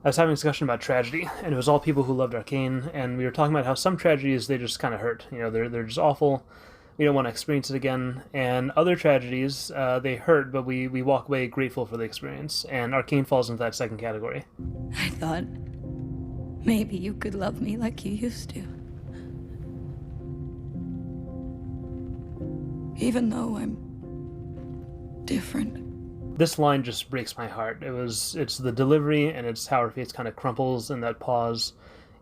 I was having a discussion about tragedy, and it was all people who loved Arcane, and we were talking about how some tragedies, they just kind of hurt. You know, they're just awful. We don't want to experience it again. And other tragedies, they hurt, but we walk away grateful for the experience. And Arcane falls into that second category. I thought maybe you could love me like you used to. Even though I'm different. This line just breaks my heart. It's the delivery, and it's how her face kind of crumples in that pause.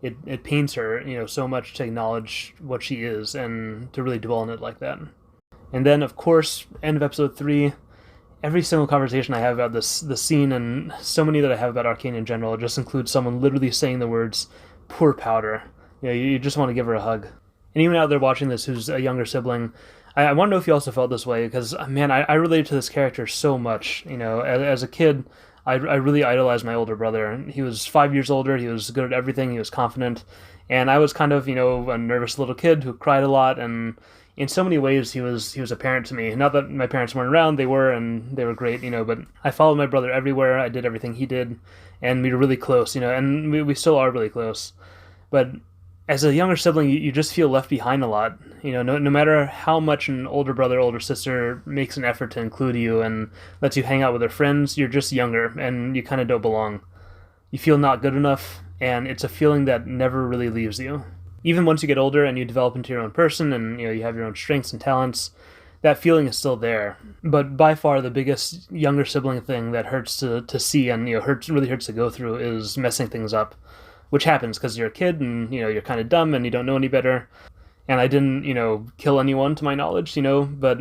It pains her, so much to acknowledge what she is and to really dwell on it like that. And then, of course, end of episode 3, every single conversation I have about this scene, and so many that I have about Arcane in general, just includes someone literally saying the words, "Poor Powder." You just want to give her a hug. And even out there watching this who's a younger sibling, I want to know if you also felt this way, because, man, I related to this character so much. As a kid, I really idolized my older brother. He was 5 years older, he was good at everything, he was confident, and I was kind of, a nervous little kid who cried a lot, and in so many ways he was a parent to me. Not that my parents weren't around, they were, and they were great, but I followed my brother everywhere, I did everything he did, and we were really close, and we still are really close. But as a younger sibling, you just feel left behind a lot. No matter how much an older brother, older sister makes an effort to include you and lets you hang out with their friends, you're just younger and you kind of don't belong. You feel not good enough, and it's a feeling that never really leaves you. Even once you get older and you develop into your own person and you have your own strengths and talents, that feeling is still there. But by far the biggest younger sibling thing that hurts to see and really hurts to go through is messing things up. Which happens because you're a kid and, you're kind of dumb and you don't know any better. And I didn't, kill anyone to my knowledge, but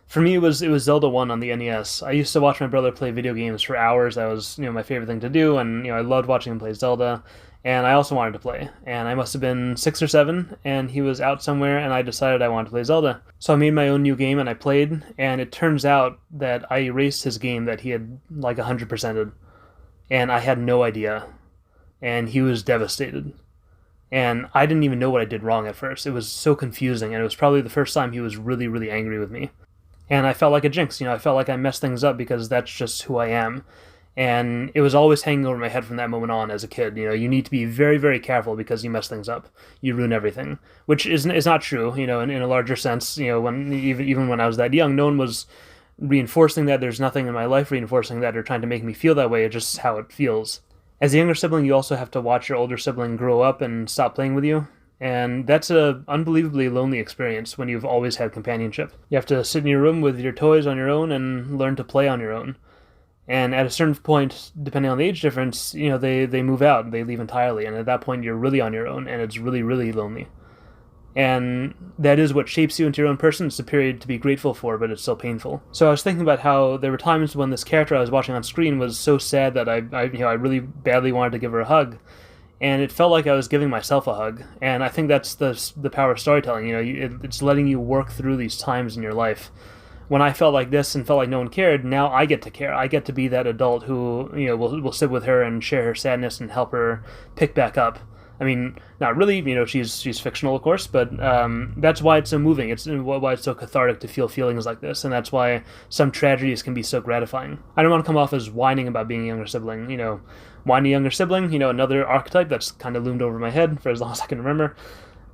for me it was Zelda 1 on the NES. I used to watch my brother play video games for hours. That was, my favorite thing to do, and, I loved watching him play Zelda. And I also wanted to play. And I must have been 6 or 7, and he was out somewhere, and I decided I wanted to play Zelda. So I made my own new game, and I played, and it turns out that I erased his game that he had, 100%ed. And I had no idea. And he was devastated. And I didn't even know what I did wrong at first. It was so confusing, and it was probably the first time he was really, really angry with me. And I felt like a Jinx, I felt like I messed things up because that's just who I am. And it was always hanging over my head from that moment on as a kid. You need to be very, very careful because you mess things up. You ruin everything. Which is not true, in a larger sense. When even when I was that young, no one was reinforcing that. There's nothing in my life reinforcing that or trying to make me feel that way. It's just how it feels. As a younger sibling, you also have to watch your older sibling grow up and stop playing with you. And that's an unbelievably lonely experience when you've always had companionship. You have to sit in your room with your toys on your own and learn to play on your own. And at a certain point, depending on the age difference, they move out, they leave entirely. And at that point, you're really on your own, and it's really, really lonely. And that is what shapes you into your own person. It's a period to be grateful for, but it's still painful. So I was thinking about how there were times when this character I was watching on screen was so sad that I really badly wanted to give her a hug. And it felt like I was giving myself a hug. And I think that's the power of storytelling. It's letting you work through these times in your life. When I felt like this and felt like no one cared, now I get to care. I get to be that adult who, will sit with her and share her sadness and help her pick back up. I mean, not really, she's fictional, of course, but that's why it's so moving. It's why it's so cathartic to feel feelings like this, and that's why some tragedies can be so gratifying. I don't want to come off as whining about being a younger sibling, whiny younger sibling, another archetype that's kind of loomed over my head for as long as I can remember.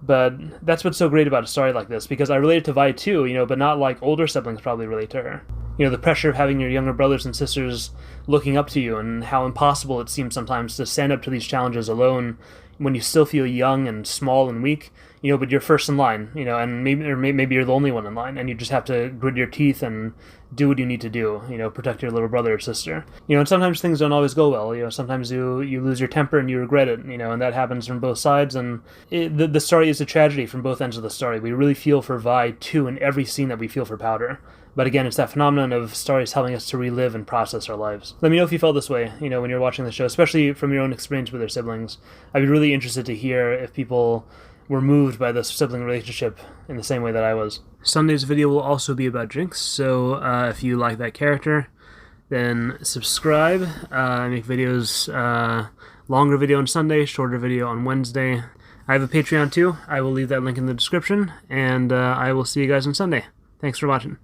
But that's what's so great about a story like this, because I related to Vi too, but not like older siblings probably relate to her. The pressure of having your younger brothers and sisters looking up to you, and how impossible it seems sometimes to stand up to these challenges alone when you still feel young and small and weak, but you're first in line, and maybe you're the only one in line, and you just have to grit your teeth and do what you need to do, protect your little brother or sister. And sometimes things don't always go well, sometimes you lose your temper and you regret it, and that happens from both sides, and the story is a tragedy from both ends of the story. We really feel for Vi, too, in every scene that we feel for Powder. But again, it's that phenomenon of stories helping us to relive and process our lives. Let me know if you felt this way, when you're watching the show, especially from your own experience with their siblings. I'd be really interested to hear if people were moved by this sibling relationship in the same way that I was. Sunday's video will also be about Jinx, so if you like that character, then subscribe. I make videos, longer video on Sunday, shorter video on Wednesday. I have a Patreon too. I will leave that link in the description, and I will see you guys on Sunday. Thanks for watching.